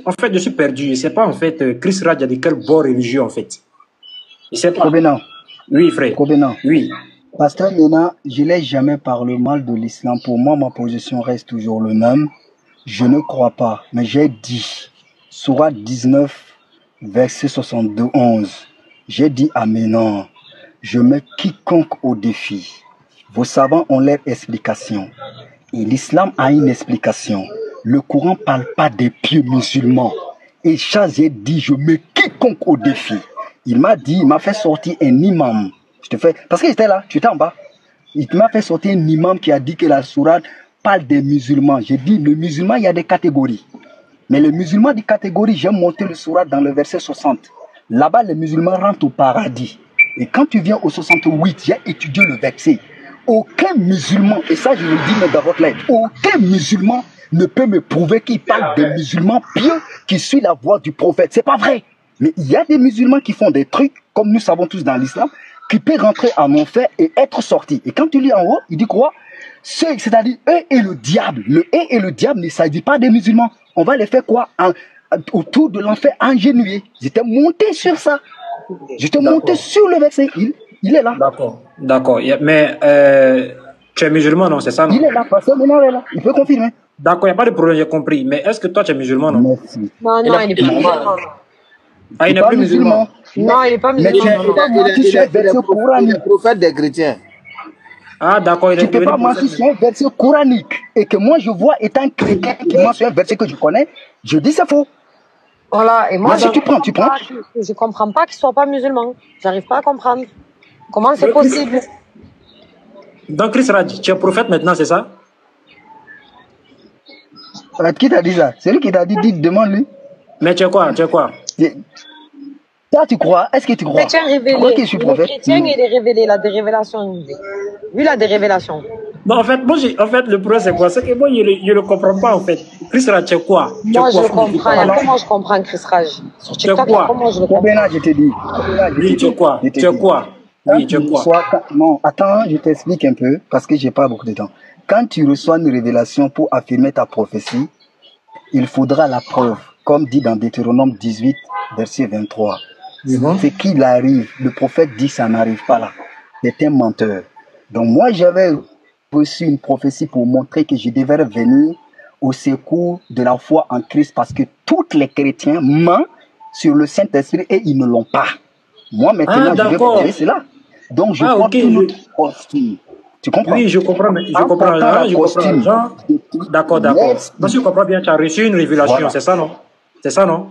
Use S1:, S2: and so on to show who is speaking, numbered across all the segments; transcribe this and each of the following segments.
S1: En fait, je suis perdu. Je ne sais pas, en fait, Chris Raj a de quel bord religieux, en fait. Je ne sais pas.
S2: Covenant.
S1: Oui, frère.
S2: Covenant.
S1: Oui.
S2: Pasteur Mena, je n'ai jamais parlé mal de l'islam. Pour moi, ma position reste toujours le même. Je ne crois pas, mais j'ai dit, Sourate 19, verset 72, j'ai dit à Ménan, je mets quiconque au défi. Vos savants ont leur explication. Et l'islam a une explication. Le Coran ne parle pas des pieux musulmans. Et j'ai dit, je mets quiconque au défi. Il m'a dit, il m'a fait sortir un imam. Je te fais, parce qu'il était là, tu étais en bas. Il m'a fait sortir un imam qui a dit que la sourate parle des musulmans. J'ai dit, le musulman, il y a des catégories. Mais les musulmans des catégories, j'ai monté le sourate dans le verset 60. Là-bas, les musulmans rentrent au paradis. Et quand tu viens au 68, j'ai étudié le verset. Aucun musulman, et ça je le dis même dans votre lettre, aucun musulman ne peut me prouver qu'il parle des musulmans pieux qui suivent la voie du prophète. C'est pas vrai. Mais il y a des musulmans qui font des trucs, comme nous savons tous dans l'islam, qui peuvent rentrer en enfer et être sortis. Et quand tu lis en haut, il dit quoi? C'est-à-dire eux et le diable. Le eux et le diable ne s'agit pas des musulmans. On va les faire quoi? Autour de l'enfer engenouillé. J'étais monté sur ça. J'étais monté sur le verset. Il est là.
S1: D'accord. D'accord. Mais tu es musulman, non? C'est ça, non?
S2: Il est là. Parce que maintenant, il est là. Il peut confirmer.
S1: D'accord, il n'y a pas de problème, j'ai compris. Mais est-ce que toi, tu es musulman, non?
S2: Merci.
S3: Non, il n'est pas musulman.
S1: Ah, il n'est plus musulman.
S3: Non, il n'est pas musulman.
S2: Il est
S4: prophète des chrétiens.
S1: Ah, d'accord.
S2: Tu ne peux pas mentionner sur un verset coranique. Et que moi, je vois, étant chrétien, qui mentionne un verset que je connais, je dis c'est faux.
S3: Voilà, et moi,
S2: si tu prends.
S3: Je ne comprends pas qu'il ne soit pas musulman. J'arrive pas à comprendre. Comment c'est possible?
S1: Donc, Chris Raj, tu es prophète maintenant, c'est ça?
S2: Qui t'a dit ça? C'est lui qui t'a dit, demande-lui.
S1: Mais tu es quoi? Tu es quoi?
S2: Toi, tu crois? Est-ce que tu crois?
S3: Chrétien révélé.
S2: Que je suis prophète?
S3: Le chrétien, il est révélé, il a des révélations. Lui, il a des révélations.
S1: Non, en fait, le problème, c'est quoi? C'est que moi, je ne le comprends pas, en fait. Chris Raj, tu es quoi?
S3: Moi, je comprends. Comment je comprends Chris Raj? Sur TikTok, comment je le comprends?
S2: Je te dis.
S1: Oui, tu es quoi? Tu es quoi? Oui, tu es quoi?
S2: Non, attends, je t'explique un peu, parce que j'ai pas beaucoup de temps. Quand tu reçois une révélation pour affirmer ta prophétie, il faudra la preuve, comme dit dans Deutéronome 18, verset 23. Ce qu'il arrive, le prophète dit ça n'arrive pas là. C'est un menteur. Donc moi, j'avais reçu une prophétie pour montrer que je devais venir au secours de la foi en Christ, parce que tous les chrétiens mentent sur le Saint-Esprit et ils ne l'ont pas. Moi, maintenant, je vais prouver cela. Donc, je porte une costume. Tu comprends?
S1: Oui, je comprends. D'accord. Moi, je comprends bien. Tu as reçu une révélation, voilà. C'est ça, non? C'est ça, non?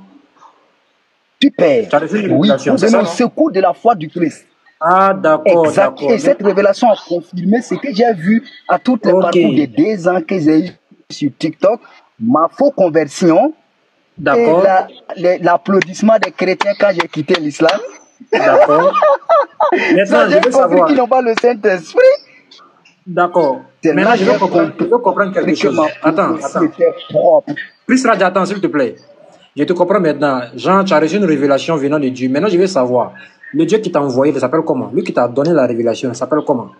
S2: Super.
S1: Tu as reçu une révélation,
S2: c'est ça, au secours de la foi du Christ.
S1: Ah, d'accord.
S2: Exact. Et cette révélation a confirmé ce que j'ai vu à toutes les parcours des 2 ans que j'ai eu sur TikTok. Ma faux conversion.
S1: D'accord.
S2: Et l'applaudissement des chrétiens quand j'ai quitté l'islam.
S1: D'accord. Maintenant, je veux savoir.
S2: Qui n'ont pas le Saint-Esprit.
S1: D'accord. Maintenant, je veux comprendre quelque chose. Attends. Chris Raj, attends, s'il te plaît. Je te comprends maintenant. Jean, tu as reçu une révélation venant de Dieu. Maintenant, je veux savoir. Le Dieu qui t'a envoyé, il s'appelle comment? Lui qui t'a donné la révélation, il s'appelle comment?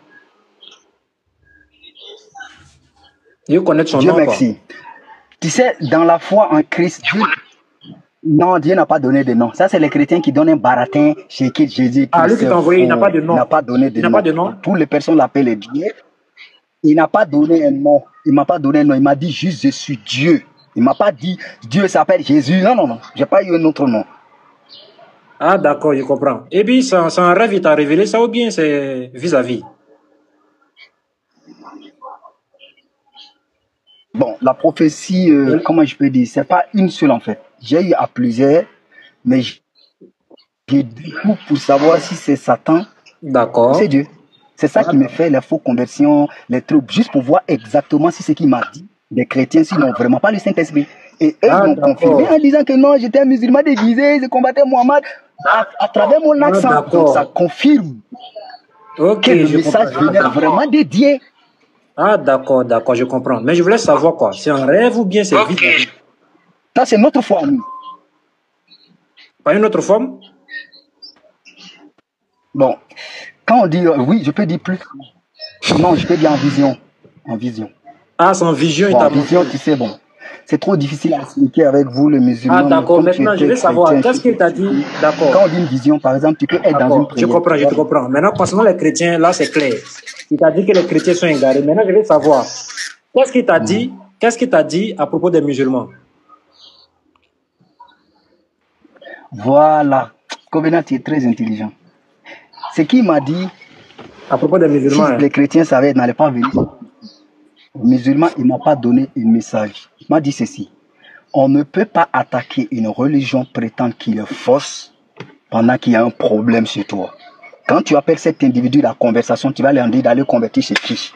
S1: Dieu connaît son nom. Dieu
S2: merci. Tu sais, dans la foi en Christ, non, Dieu n'a pas donné de nom. Ça, c'est les chrétiens qui donnent un baratin chez qui Jésus.
S1: Ah, lui qui t'a envoyé, il n'a pas de nom.
S2: Il n'a pas donné de nom.
S1: Il n'a pas de nom.
S2: Toutes les personnes l'appellent Dieu. Il n'a pas donné un nom. Il m'a pas donné un nom. Il m'a dit juste je suis Dieu. Il m'a pas dit Dieu s'appelle Jésus. Non. J'ai pas eu un autre nom.
S1: Ah, d'accord, je comprends. Et puis, c'est un rêve, il t'a révélé ça ou bien c'est vis-à-vis?
S2: Bon, la prophétie, comment je peux dire, c'est pas une seule en fait. J'ai eu à plusieurs, mais j'ai du coup pour savoir si c'est Satan.
S1: D'accord.
S2: C'est Dieu. C'est ça qui me fait les faux conversions, les trucs, juste pour voir exactement si ce qu'il m'a dit, des chrétiens, sinon vraiment pas le Saint-Esprit. Et eux m'ont confirmé en disant que non, j'étais un musulman déguisé, je combattais Mohammed. À travers mon accent, ça confirme que le message venait vraiment dédié.
S1: Ah, d'accord, je comprends. Mais je voulais savoir quoi. C'est un rêve ou bien c'est vis-à-vis?
S2: Ça, c'est notre forme.
S1: Pas une autre forme?
S2: Bon, quand on dit oui, je peux dire plus. Non, je peux dire en vision. En vision.
S1: Ah, c'est en vision.
S2: En vision, tu sais, bon. C'est trop difficile à expliquer avec vous, les musulmans.
S1: Ah, d'accord. Maintenant, je veux savoir, qu'est-ce qu'il t'a dit? D'accord.
S2: Quand on dit une vision, par exemple, tu peux être dans une prière.
S1: Je te comprends. Maintenant, concernant les chrétiens, là, c'est clair. Il t'a dit que les chrétiens sont égarés. Maintenant, je veux savoir, qu'est-ce qu'il t'a dit? Qu'est-ce qu'il t'a dit à propos des musulmans?
S2: Voilà. Covenant, tu es très intelligent. Ce qu'il m'a dit,
S1: à propos des musulmans,
S2: si les chrétiens n'allaient pas venir. Les musulmans, il ne m'a pas donné un message. Il m'a dit ceci. On ne peut pas attaquer une religion prétendant qu'il est fausse pendant qu'il y a un problème chez toi. Quand tu appelles cet individu à la conversation, tu vas lui dire d'aller convertir chez qui?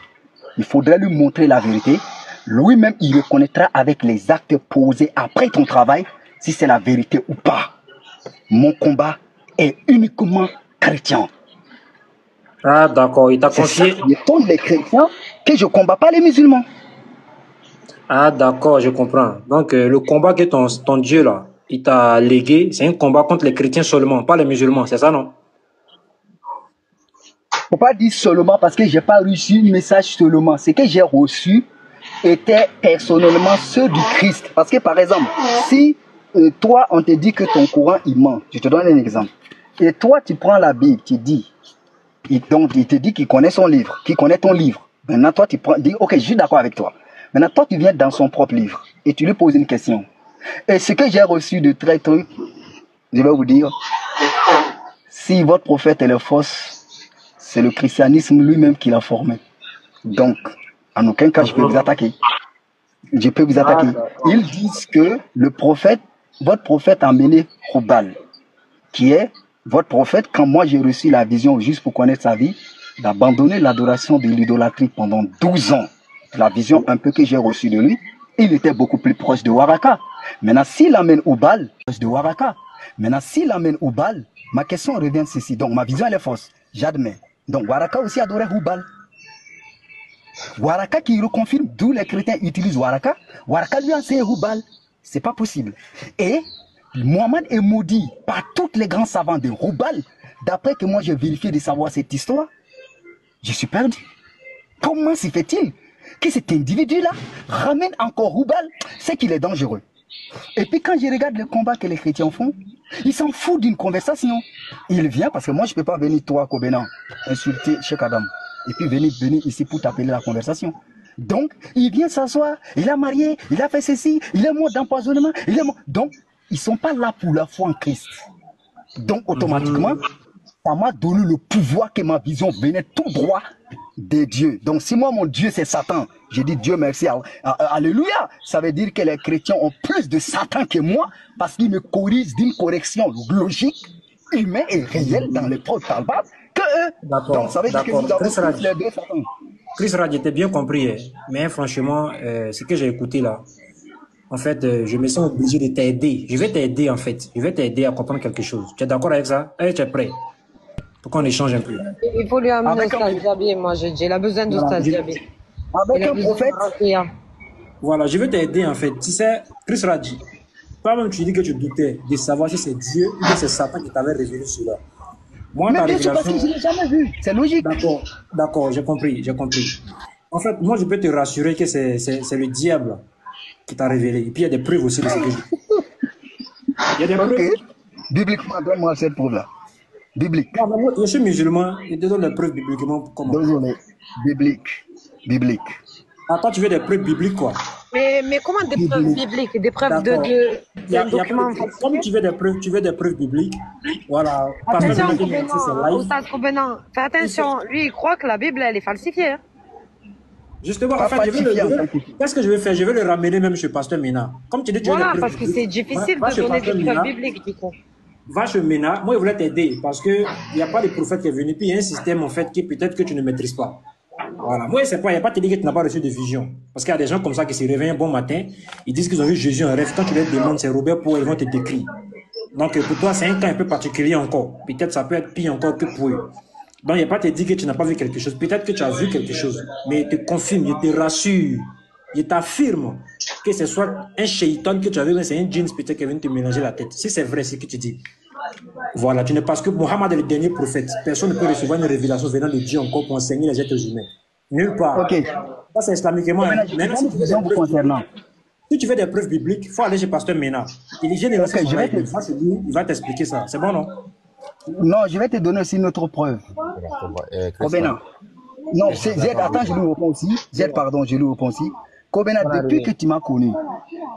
S2: Il faudrait lui montrer la vérité. Lui-même, il reconnaîtra avec les actes posés après ton travail si c'est la vérité ou pas. Mon combat est uniquement chrétien.
S1: Ah, d'accord. Il t'a confié.
S2: Je tourne les chrétiens que je ne combats pas les musulmans.
S1: Ah, d'accord, je comprends. Donc, le combat que ton Dieu, là, il t'a légué, c'est un combat contre les chrétiens seulement, pas les musulmans, c'est ça, non?
S2: Il ne faut pas dire seulement parce que je n'ai pas reçu un message seulement. Ce que j'ai reçu était personnellement ceux du Christ. Parce que, par exemple, si toi, on te dit que ton courant, il ment, je te donne un exemple. Et toi, tu prends la Bible, tu dis, donc il te dit qu'il connaît son livre, qu'il connaît ton livre. Maintenant, toi, tu dis, ok, je suis d'accord avec toi. Maintenant, toi, tu viens dans son propre livre et tu lui poses une question. Et ce que j'ai reçu de très truc, je vais vous dire, si votre prophète est le fausse, c'est le christianisme lui-même qui l'a formé. Donc, en aucun cas, je peux vous attaquer. Je peux vous attaquer. Ils disent que le prophète, votre prophète a mené Hubal, qui est votre prophète, quand moi j'ai reçu la vision juste pour connaître sa vie, d'abandonner l'adoration de l'idolâtrie pendant 12 ans. La vision un peu que j'ai reçue de lui, il était beaucoup plus proche de Waraka. Maintenant, s'il amène Hubal, proche de Waraka. Maintenant, s'il amène Hubal, ma question revient ceci. Donc, ma vision elle est fausse, j'admets. Donc, Waraka aussi adorait Hubal. Waraka qui reconfirme, d'où les chrétiens utilisent Waraka. Waraka lui a enseigné Hubal. C'est pas possible. Et Mohammed est maudit par tous les grands savants de Hubal. D'après que moi j'ai vérifié de savoir cette histoire, je suis perdu. Comment se fait-il que cet individu-là ramène encore Hubal? C'est qu'il est dangereux. Et puis quand je regarde le combat que les chrétiens font, ils s'en foutent d'une conversation. Il vient parce que moi je ne peux pas venir toi, Kobenan, insulter Cheikh Adam. Et puis venir ici pour t'appeler la conversation. Donc, il vient s'asseoir, il a marié, il a fait ceci, il est mort d'empoisonnement, il est mort. Donc, ils ne sont pas là pour la foi en Christ. Donc, automatiquement, ça m'a donné le pouvoir que ma vision venait tout droit de Dieu. Donc, si moi, mon Dieu, c'est Satan, je dis Dieu merci, alléluia. Ça veut dire que les chrétiens ont plus de Satan que moi parce qu'ils me corrigent d'une correction logique, humaine et réelle dans les propres talbats que eux. Donc, ça veut dire que nous avons tous les deux Satan.
S1: Chris Rad, t'ai bien compris, hein. Mais franchement, ce que j'ai écouté là, en fait, je me sens obligé de t'aider. Je vais t'aider en fait. Je vais t'aider à comprendre quelque chose. Tu es d'accord avec ça? Tu es prêt? Pour qu'on échange un peu.
S3: Il faut lui amener Oustaz Diaby, moi je dis. Il a besoin d'Oustaz Diaby.
S2: Avec un prophète.
S1: Voilà, je vais t'aider en fait. Tu sais, Chris Radji, toi-même tu dis que tu doutais de savoir si c'est Dieu ou que c'est Satan qui t'avait révélé cela. Moi,
S2: mais bien sûr, parce que je ne l'ai jamais vu. C'est logique.
S1: D'accord, j'ai compris. En fait, moi, je peux te rassurer que c'est le diable qui t'a révélé. Et puis, il y a des preuves aussi de ce que je dis. Il y a des preuves.
S2: Bibliquement, donne-moi cette preuve-là. Biblique.
S1: Non, mais moi, je suis musulman, je te donne les preuves bibliquement. Comment?
S2: Désolé. Biblique.
S1: Ah, toi, tu veux des preuves bibliques, quoi?
S3: Mais comment des preuves bibliques? Des preuves de documents?
S1: Comme tu veux des preuves bibliques, voilà.
S3: Attention, Oustaz Kobenan, fais attention. Lui, il croit que la Bible, elle est falsifiée. Hein?
S1: Justement, en fait, qu'est-ce que je vais faire? Je vais le ramener même chez Pasteur Mina. Comme tu dis, tu veux des preuves
S3: parce que c'est difficile de donner des preuves bibliques, du coup.
S1: Va chez Mina. Moi, je voulais t'aider parce qu'il n'y a pas de prophète qui est venu. Puis il y a un système, en fait, qui peut-être que tu ne maîtrises pas. Voilà. Moi, c'est pas, il n'y a pas te dire que tu n'as pas reçu de vision. Parce qu'il y a des gens comme ça qui se réveillent un bon matin, ils disent qu'ils ont vu Jésus en rêve. Quand tu leur demandes, c'est Robert pour ils vont te décrire. Donc, pour toi, c'est un cas un peu particulier encore. Peut-être ça peut être pire encore que pour eux. Donc, il n'y a pas te dire que tu n'as pas vu quelque chose. Peut-être que tu as vu quelque chose. Mais il te confirme, il te rassure, il t'affirme que ce soit un shaitan que tu as vu, mais c'est un djinn peut-être qui vient te mélanger la tête. Si c'est vrai, c'est ce que tu dis. Voilà, tu n'es parce que Mohammed est le dernier prophète. Personne ne peut recevoir une révélation venant de Dieu encore pour enseigner les êtres humains. Nulle part.
S2: Ok.
S1: Ça, c'est islamiquement.
S2: Maintenant, si tu veux des preuves concernant.
S1: Si tu veux des preuves bibliques, il faut aller chez Pasteur Mena. Il vient de lancer son live. Il va t'expliquer ça. C'est bon, non?
S2: Non, je vais te donner aussi une autre preuve. Kobena. Non, Z, attends, je lui réponds aussi. Z, pardon, je lui réponds aussi. Kobena, depuis que tu m'as connu,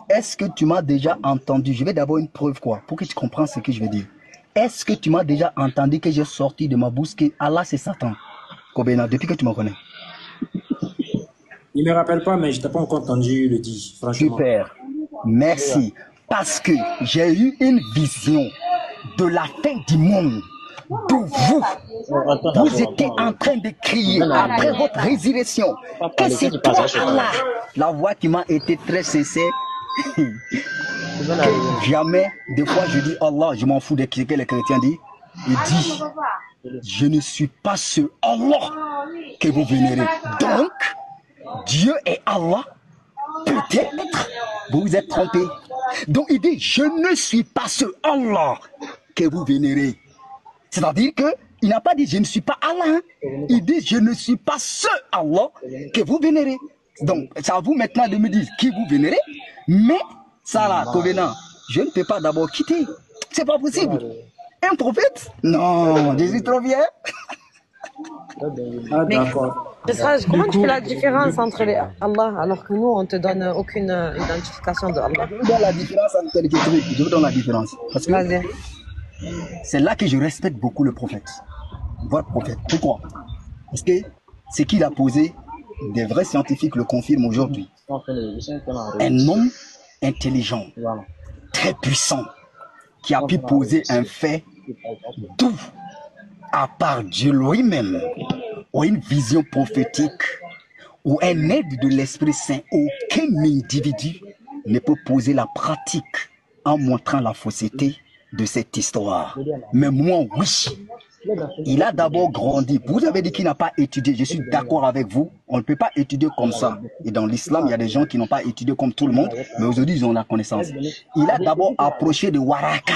S2: est-ce que tu m'as déjà entendu? Je vais d'abord une preuve, quoi, pour que tu comprennes ce que je vais dire. Est-ce que tu m'as déjà entendu que j'ai sorti de ma bouche que Allah c'est Satan? Kobena, depuis que tu me connais.
S1: Il ne me rappelle pas, mais je t'ai pas encore entendu le dire, franchement.
S2: Super. Merci. Parce que j'ai eu une vision de la fin du monde. D'où vous étiez en train de crier après votre résurrection que c'est toi Allah. La voix qui m'a été très sincère. Que jamais, des fois je dis Allah, je m'en fous de ce que les chrétiens disent. Il dit, je ne suis pas ce Allah que vous vénérez. Donc, Dieu est Allah. Peut-être vous vous êtes trompé. Donc il dit, je ne suis pas ce Allah que vous vénérez. C'est-à-dire qu'il n'a pas dit, je ne suis pas Allah. Il dit, je ne suis pas ce Allah que vous vénérez. Donc, c'est à vous maintenant de me dire qui vous vénérez. Mais, ça là, Covenant, je ne peux pas d'abord quitter. C'est pas possible. Un prophète? Non, je suis trop bien.
S1: Ah, d'accord.
S3: Comment tu fais la différence entre les Allah alors que nous, on ne te donne aucune identification de Allah?
S2: Je vous donne la différence entre les trucs. Je vous donne la différence. Parce que c'est là que je respecte beaucoup le prophète. Votre prophète. Pourquoi? Parce que ce qu'il a posé, des vrais scientifiques le confirment aujourd'hui. Un homme intelligent, très puissant, qui a pu poser un fait d'où, à part Dieu lui-même, ou une vision prophétique, ou un aide de l'Esprit Saint, aucun individu ne peut poser la pratique en montrant la fausseté de cette histoire. Mais moi, oui. Il a d'abord grandi. Vous avez dit qu'il n'a pas étudié. Je suis d'accord avec vous. On ne peut pas étudier comme ça. Et dans l'islam, il y a des gens qui n'ont pas étudié comme tout le monde, mais aujourd'hui, ils ont la connaissance. Il a d'abord approché de Waraka.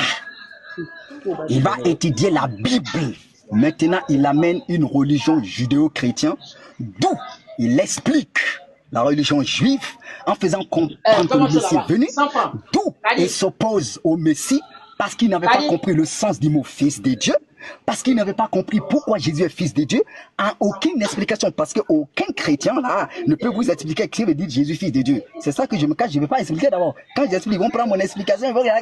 S2: Il va étudier la Bible. Maintenant, il amène une religion judéo-chrétienne, d'où il explique la religion juive en faisant comprendre que le Messie est venu, d'où il s'oppose au Messie parce qu'il n'avait pas compris le sens du mot fils de Dieu, parce qu'il n'avait pas compris pourquoi Jésus est fils de Dieu, en aucune explication, parce qu'aucun chrétien là ne peut vous expliquer ce que veut dire Jésus fils de Dieu. C'est ça que je me cache, je ne vais pas expliquer d'abord. Quand j'explique, ils vont prendre mon explication, ils vont dire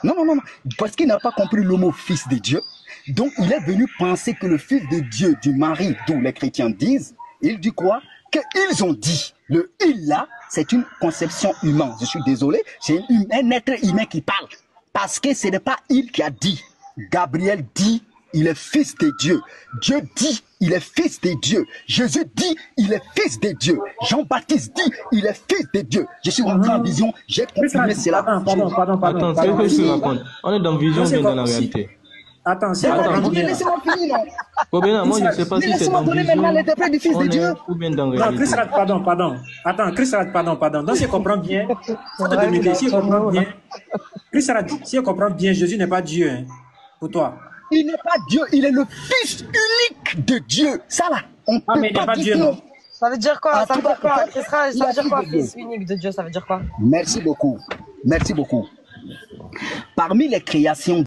S2: non, non, non, non, parce qu'il n'a pas compris le mot fils de Dieu. Donc il est venu penser que le fils de Dieu, du mari, d'où les chrétiens disent, il dit quoi? Qu'ils ont dit, le il là, c'est une conception humaine. Je suis désolé, c'est un être humain qui parle. Parce que ce n'est pas il qui a dit. Gabriel dit, il est fils de Dieu. Dieu dit, il est fils de Dieu. Jésus dit, il est fils de Dieu. Jean-Baptiste dit, il est fils de Dieu. Je suis rentré en vision, j'ai confirmé cela.
S4: Attends, qu'est-ce que tu racontes? On est dans vision, mais dans la réalité.
S1: Attends,
S2: laissez-moi finir, non?
S4: Kobena, moi je ne sais pas si c'est dans vision
S2: du fils de Dieu.
S4: ou bien dans
S1: non,
S4: réalité.
S1: Chris Rad, pardon. Attends, Chris Rad, pardon. Donc, si je comprends bien, si je comprends bien, Chris Rad, si je comprends bien, Jésus n'est pas Dieu, hein, pour toi.
S2: Il n'est pas Dieu, il est le fils unique de Dieu. Ça là, on peut
S1: mais il n'est pas Dieu,
S2: dire
S1: non?
S3: Ça veut dire quoi? Ça veut dire quoi,
S2: il
S3: ça veut dire quoi,
S2: a dit
S3: fils unique de Dieu? Ça veut dire quoi?
S2: Merci beaucoup. Merci beaucoup. Parmi les créations